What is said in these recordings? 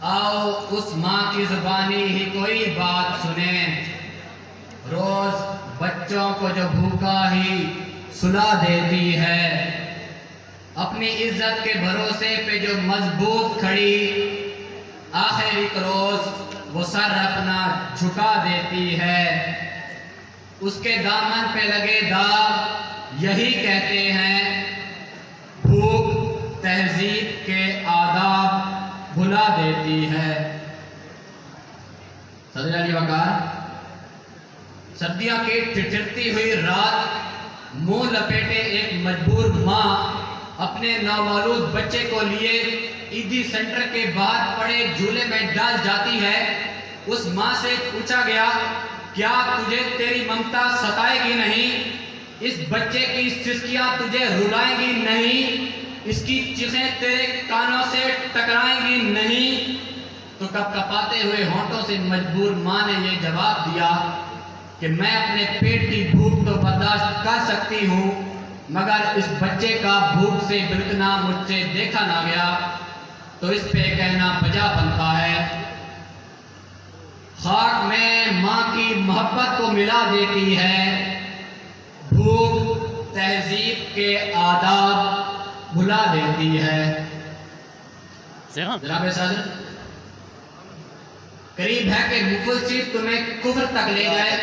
आओ उस माँ की जुबानी ही कोई बात सुने, रोज बच्चों को जो भूखा ही सुला देती है, अपनी इज्जत के भरोसे पे जो मजबूत खड़ी, आखिर एक रोज वो सर अपना झुका देती है। उसके दामन पे लगे दाग यही कहते हैं, भूख तहजीब के आदाब भुला देती है। सदर अली वकार, सर्दियों की ठिठुरती हुई रात मुंह लपेटे एक मजबूर माँ अपने नामालूद बच्चे को लिए ईदी सेंटर के बाहर पड़े झूले में डाल जाती है। उस माँ से पूछा गया, क्या तुझे तेरी ममता सताएगी नहीं? इस बच्चे की सिसकियां तुझे रुलाएंगी नहीं? इसकी चीखें तेरे कानों से टकराएंगी नहीं? तो कपकपाते हुए होंठों से मजबूर माँ ने यह जवाब दिया कि मैं अपने पेट की भूख तो बर्दाश्त कर सकती हूँ, मगर इस बच्चे का भूख से बिलकना मुझसे देखा ना गया, तो इस पे कहना बजा बनता है। खाक में माँ की मोहब्बत को मिला देती है, भूख तहजीब के आदाब भुला देती है। जनाब सदर, करीब है कि मुफलसी तुम्हें कुफ्र तक ले जाए।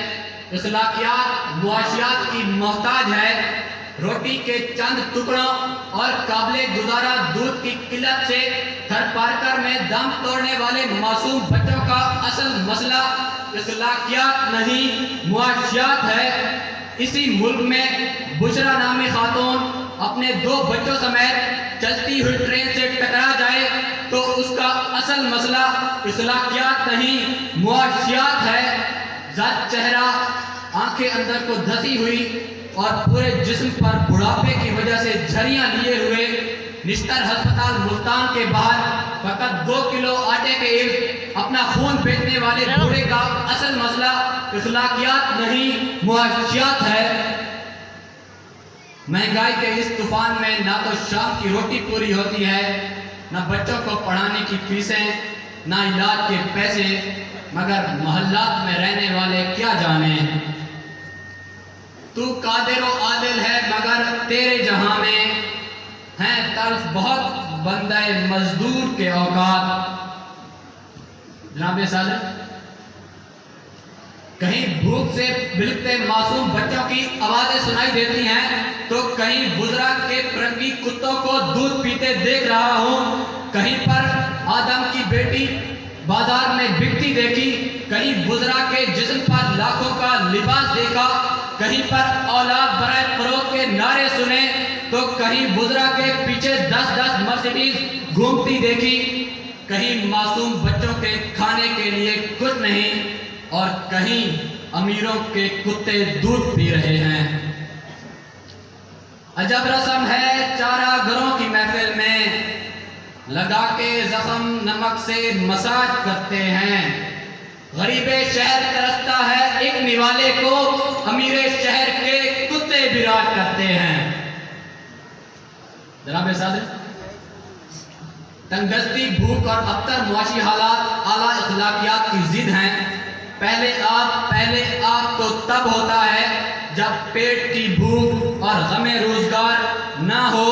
इखलाकियात मुआशियात की मोहताज है। रोटी के चंद टुकड़ों और काबिले गुजारा दूध की किल्लत से थर पारकर में दम तोड़ने वाले मासूम बच्चों का असल मसला इखलाकियात नहीं, मुआशियात है। इसी मुल्क में बुशरा नामी खातून अपने 2 बच्चों समेत चलती हुई ट्रेन से टकरा जाए तो उसका असल मसला इखलाकियात नहीं, मुआशियात है। ज़ात चेहरा, आंखें अंदर को धसी हुई और पूरे जिस्म पर बुढ़ापे की वजह से झरियां लिए हुए निश्तर अस्पताल मुल्तान के बाहर फकत 2 किलो आटे के इर्द अपना खून बेचने वाले बूढ़े का असल मसला इखलाकियात नहीं, मुआशियात है। महंगाई के इस तूफान में ना तो शाम की रोटी पूरी होती है, ना बच्चों को पढ़ाने की फीसें, ना इलाज के पैसे, मगर मोहल्लात में रहने वाले क्या जाने। तू कादिर व आदिल है, मगर तेरे जहां में हैं तल्फ बहुत बंदे मजदूर के औकात। जनाब सादर, कहीं भूख से बिलखते मासूम बच्चों की आवाजें सुनाई देती हैं, तो कहीं बुजरा के फिरंगी कुत्तों को दूध पीते देख रहा हूँ। कहीं पर आदम की बेटी बाजार में बिकती देखी, कहीं बुजरा के जिस्म पर लाखों का लिबास देखा, कहीं पर औलाद बराए फरोख्त के नारे सुने, तो कहीं बुजरा के पीछे 10-10 मर्सिडीज घूमती देखी। कहीं मासूम बच्चों के खाने के लिए कुछ नहीं और कहीं अमीरों के कुत्ते दूध पी रहे हैं। अजब रस्म है चारा घरों की महफिल में, लगा के जख्म नमक से मसाज करते हैं। गरीबे शहर तरसता है एक निवाले को, अमीरे शहर के कुत्ते विराट करते हैं। जनाब सादर, तंगदस्ती, भूख और अबतर मुआशी हालात आला इखलाकियात की जिद हैं। पहले आप तो तब होता है जब पेट की भूख और गमे रोजगार ना हो।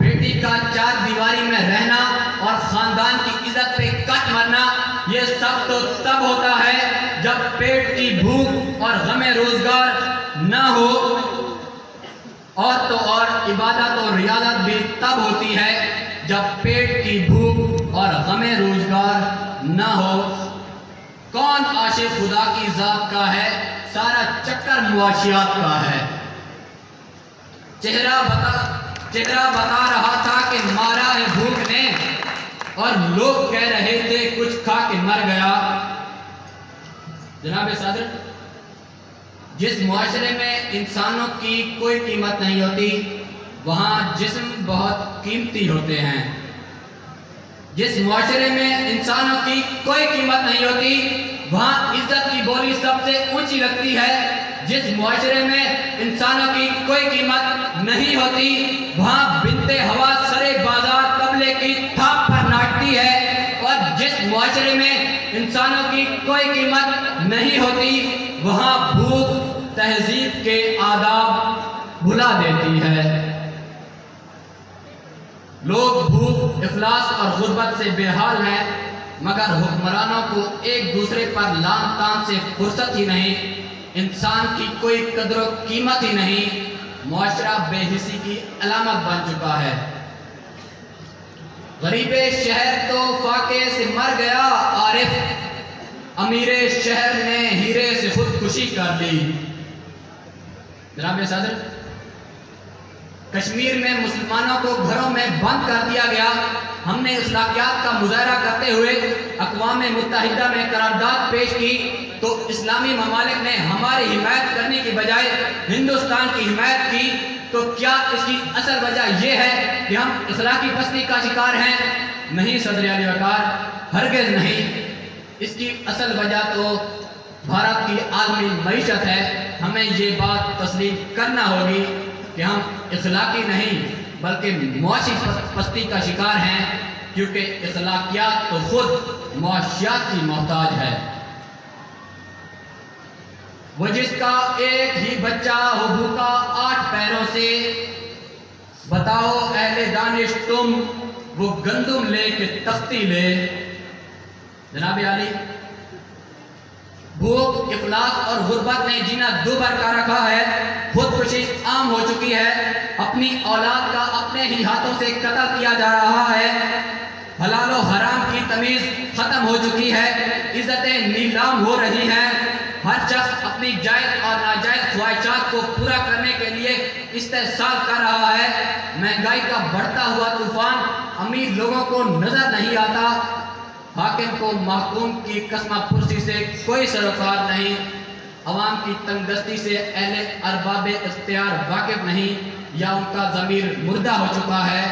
बेटी का 4 दीवारी में रहना और खानदान की इज्जत पे कट मरना, ये सब तो तब होता है जब पेट की भूख और गमे रोजगार ना हो। और तो और इबादत और रियादत भी तब होती है जब पेट की भूख और गमे रोजगार ना हो। कौन आशिक खुदा की जात का है, सारा चक्कर मुआशियात का है। चेहरा बता रहा था कि मारा है भूख ने, और लोग कह रहे थे कुछ खा के मर गया। जनाब सादर, जिस मुआशरे में इंसानों की कोई कीमत नहीं होती, वहाँ जिस्म बहुत कीमती होते हैं। जिस मुआशरे में इंसानों की कोई कीमत नहीं होती, वहाँ इज्जत की बोली सबसे ऊंची लगती है। जिस मुआशरे में इंसानों की कोई कीमत नहीं होती, वहाँ बिनते हवा सरे बाजार तबले की थाप पर नाचती है। और जिस معاشرے میں انسانوں کی کوئی قیمت نہیں ہوتی، وہاں بھوک تہذیب کے آداب بھلا دیتی ہے۔ لوگ بھوک، افلاس اور غربت سے بے حال ہیں، مگر حکمرانوں کو ایک دوسرے پر لان تان سے فرصت ہی نہیں، انسان کی کوئی قدر و قیمت ہی نہیں، معاشرہ بے حسی کی علامت بن چکا ہے۔ غریب شہر تو فاقے سے مر گیا عارف، امیر شہر نے ہیرے سے خودکشی کر لی۔ جناب صدر، کشمیر میں مسلمانوں کو گھروں میں بند کر دیا گیا۔ ہم نے اخلاقیات کا مظاہرہ کرتے ہوئے اقوام متحدہ میں قرارداد پیش کی تو اسلامی ممالک نے ہماری حمایت کرنے کی بجائے ہندوستان کی حمایت کی، تو کیا اس کی اصل وجہ یہ ہے کہ ہم اخلاقی پستی کا شکار ہیں؟ نہیں صدر اعلی وقار، ہرگز نہیں۔ اس کی اصل وجہ تو بھارت کی عالمی معیشت ہے۔ ہمیں یہ بات تسلیم کرنا ہوگی کہ ہم اخلاقی نہیں بلکہ معاشی پستی کا شکار ہیں، کیونکہ اخلاقیات تو خود معاشیات کی محتاج ہے۔ وہ جس کا ایک ہی بچہ ہو بھوکا 8 پیروں سے، بتاؤ اہل دانش تم وہ گندم لے کے تختی لے۔ جناب عالی، بھوک، افلاس اور غربت نے جینا دوبر کا رکھا ہے، خودکشی عام ہو چکی ہے، اپنی اولاد کا اپنے ہی ہاتھوں سے قتل کیا جا رہا ہے، حلال و حرام کی تمیز ختم ہو چکی ہے، عزتیں نیلام ہو رہی ہیں، ہر شخص اپنی جائز اور ناجائز خواہشات کو پورا کرنے کے لیے استحصال کر رہا ہے، مہنگائی کا بڑھتا ہوا طوفان امیر لوگوں کو نظر نہیں آتا، حاکم کو محکوم کی قسمہ پرسی سے کوئی سروکار نہیں، عوام کی تنگ دستی سے اہل ارباب اختیار واقف نہیں یا ان کا ضمیر مردہ ہو چکا ہے،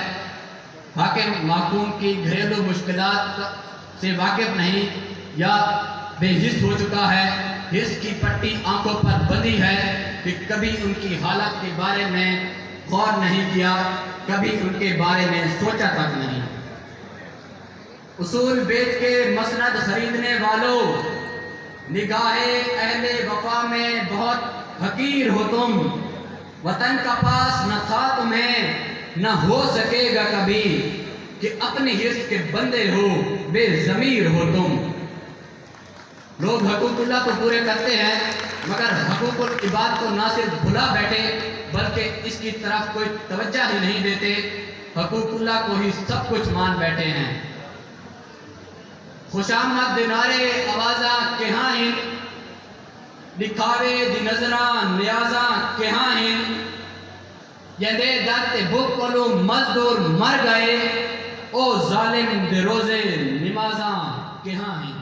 حاکم محکوم کی گھریلو مشکلات سے واقف نہیں یا بے حس ہو چکا ہے، حس کی پٹی آنکھوں پر بندھی ہے کہ کبھی ان کی حالت کے بارے میں غور نہیں کیا، کبھی ان کے بارے میں سوچا تک نہیں۔ اصول بیچ کے مسند خریدنے والوں، نگاہ اہل وفا میں بہت حقیر ہو تم، وطن کا پاس نہ تھا تمہیں نہ ہو سکے گا کبھی، کہ اپنی حس کے بندے ہو بے ضمیر ہو تم۔ لوگ حقوق اللہ تو پورے کرتے ہیں مگر حقوق العباد کو نہ صرف بھلا بیٹھے بلکہ اس کی طرف کوئی توجہ ہی نہیں دیتے، حقوق اللہ کو ہی سب کچھ مان بیٹھے ہیں۔ خوش آمد دینارے آوازاں کہاں ہیں، دکھاوے دی نظراں نیازاں کہاں ہیں، یندے درد بھوک کولو مزدور مر گئے، او ظالم دے روزے نمازاں کہاں ہیں۔